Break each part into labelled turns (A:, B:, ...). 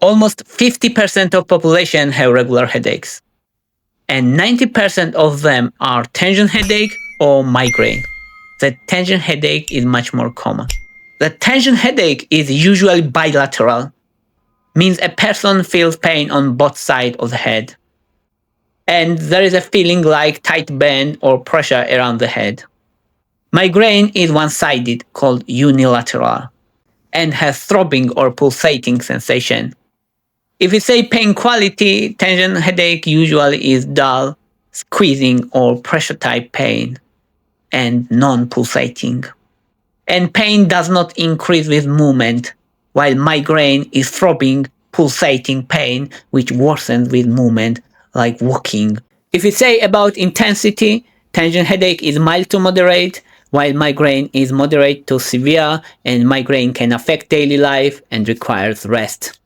A: Almost 50% of population have regular headaches, and 90% of them are tension headache or migraine. The tension headache is much more common. The tension headache is usually bilateral, means a person feels pain on both sides of the head. And there is a feeling like tight band or pressure around the head. Migraine is one-sided, called unilateral, and has throbbing or pulsating sensation. If we say pain quality, tension headache usually is dull, squeezing or pressure type pain, and non-pulsating. And pain does not increase with movement, while migraine is throbbing, pulsating pain, which worsens with movement, like walking. If we say about intensity, tension headache is mild to moderate, while migraine is moderate to severe, and migraine can affect daily life and requires rest.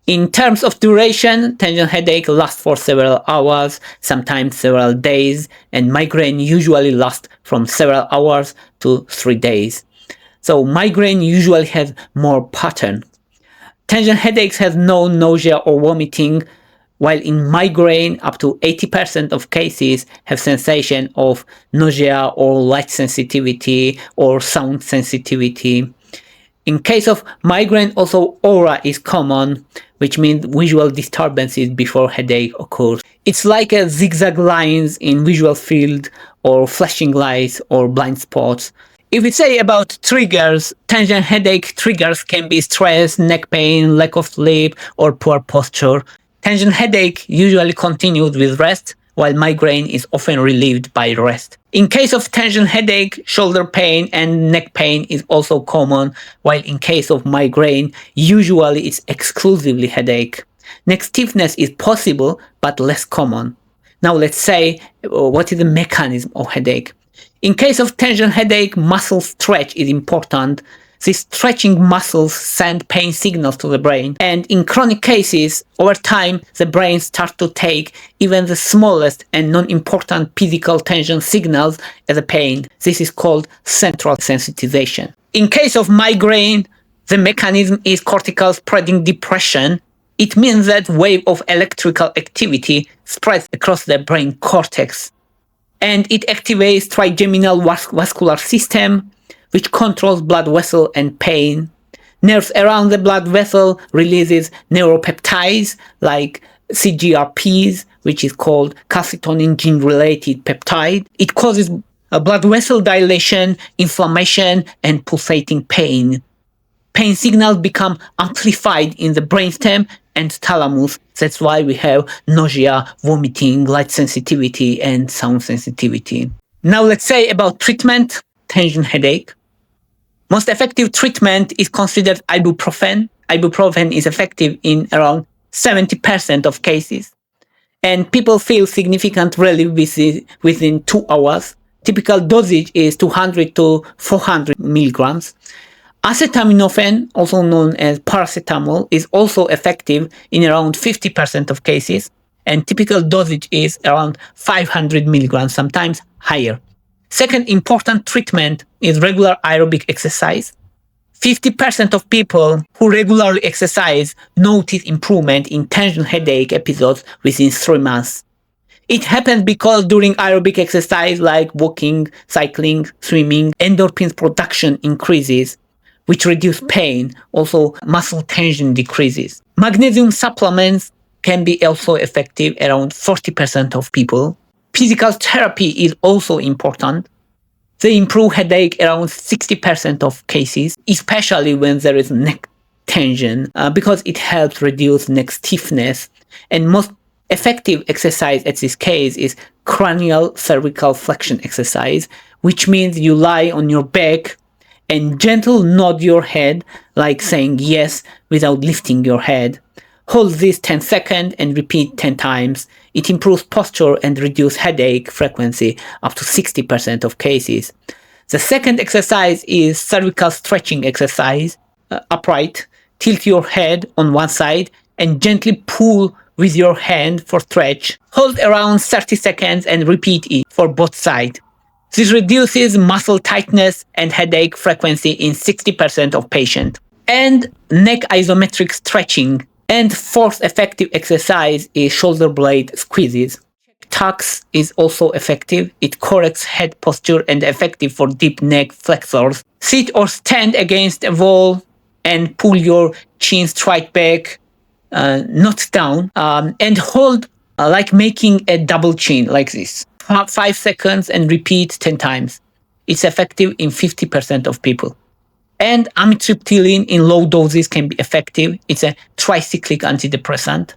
A: In terms of duration, tension headache lasts for several hours, sometimes several days, and migraine usually lasts from several hours to 3 days. So migraine usually has more pattern. Tension headaches have no nausea or vomiting, while in migraine, up to 80% of cases have sensation of nausea or light sensitivity or sound sensitivity. In case of migraine, also aura is common, which means visual disturbances before headache occurs. It's like a zigzag lines in visual field or flashing lights or blind spots. If we say about triggers, tension headache triggers can be stress, neck pain, lack of sleep, or poor posture. Tension headache usually continues with rest, while migraine is often relieved by rest. In case of tension headache, shoulder pain and neck pain is also common, while in case of migraine, usually it's exclusively headache. Neck stiffness is possible, but less common. Now let's say, what is the mechanism of headache? In case of tension headache, muscle stretch is important. These stretching muscles send pain signals to the brain, and in chronic cases, over time, the brain starts to take even the smallest and non-important physical tension signals as a pain. This is called central sensitization. In case of migraine, the mechanism is cortical spreading depression. It means that wave of electrical activity spreads across the brain cortex, and it activates trigeminal vascular system, which controls blood vessel and pain. Nerves around the blood vessel releases neuropeptides like CGRPs, which is called calcitonin gene-related peptide. It causes a blood vessel dilation, inflammation, and pulsating pain. Pain signals become amplified in the brainstem and thalamus. That's why we have nausea, vomiting, light sensitivity, and sound sensitivity. Now let's say about treatment, tension headache. Most effective treatment is considered ibuprofen. Ibuprofen is effective in around 70% of cases, and people feel significant relief within 2 hours. Typical dosage is 200 to 400 milligrams. Acetaminophen, also known as paracetamol, is also effective in around 50% of cases, and typical dosage is around 500 milligrams, sometimes higher. Second important treatment is regular aerobic exercise. 50% of people who regularly exercise notice improvement in tension headache episodes within 3 months. It happens because during aerobic exercise like walking, cycling, swimming, endorphins production increases, which reduce pain. Also, muscle tension decreases. Magnesium supplements can be also effective around 40% of people. Physical therapy is also important. They improve headache around 60% of cases, especially when there is neck tension, because it helps reduce neck stiffness. And most effective exercise at this case is cranial cervical flexion exercise, which means you lie on your back and gentle nod your head, like saying yes without lifting your head. Hold this 10 seconds and repeat 10 times. It improves posture and reduces headache frequency up to 60% of cases. The second exercise is cervical stretching exercise. Upright, tilt your head on one side and gently pull with your hand for stretch. Hold around 30 seconds and repeat it for both sides. This reduces muscle tightness and headache frequency in 60% of patients. And neck isometric stretching And fourth effective exercise is shoulder blade squeezes. Tucks is also effective. It corrects head posture and effective for deep neck flexors. Sit or stand against a wall and pull your chin straight back, not down, and hold like making a double chin like this. 5 seconds and repeat 10 times. It's effective in 50% of people. And amitriptyline in low doses can be effective. It's a tricyclic antidepressant.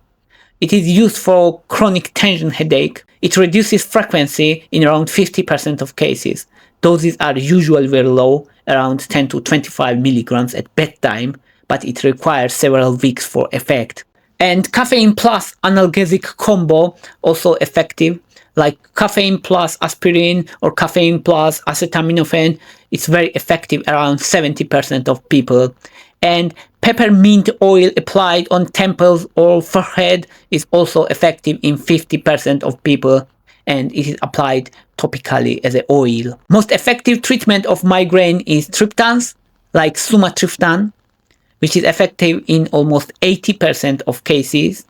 A: It is used for chronic tension headache. It reduces frequency in around 50% of cases. Doses are usually very low, around 10 to 25 milligrams at bedtime, but it requires several weeks for effect. And caffeine plus analgesic combo also effective, like caffeine plus aspirin or caffeine plus acetaminophen. It's very effective around 70% of people. And peppermint oil applied on temples or forehead is also effective in 50% of people, and it is applied topically as an oil. Most effective treatment of migraine is triptans, like sumatriptan, which is effective in almost 80% of cases.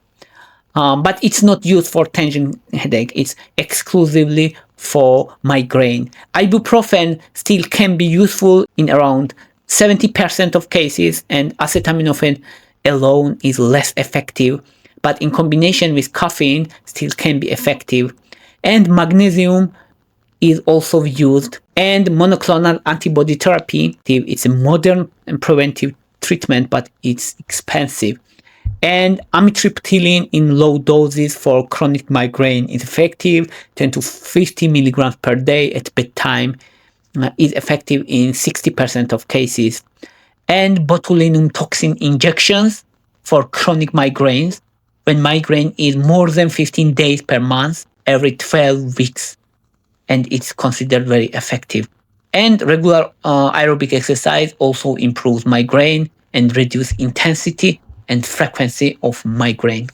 A: But it's not used for tension headache. It's exclusively for migraine. Ibuprofen still can be useful in around 70% of cases, and acetaminophen alone is less effective, but in combination with caffeine still can be effective. And magnesium is also used. And monoclonal antibody therapy, it's a modern and preventive treatment, but it's expensive. And amitriptyline in low doses for chronic migraine is effective, 10 to 50 milligrams per day at bedtime, is effective in 60% of cases. And botulinum toxin injections for chronic migraines, when migraine is more than 15 days per month, every 12 weeks, and it's considered very effective. And regular aerobic exercise also improves migraine and reduce intensity and frequency of migraine.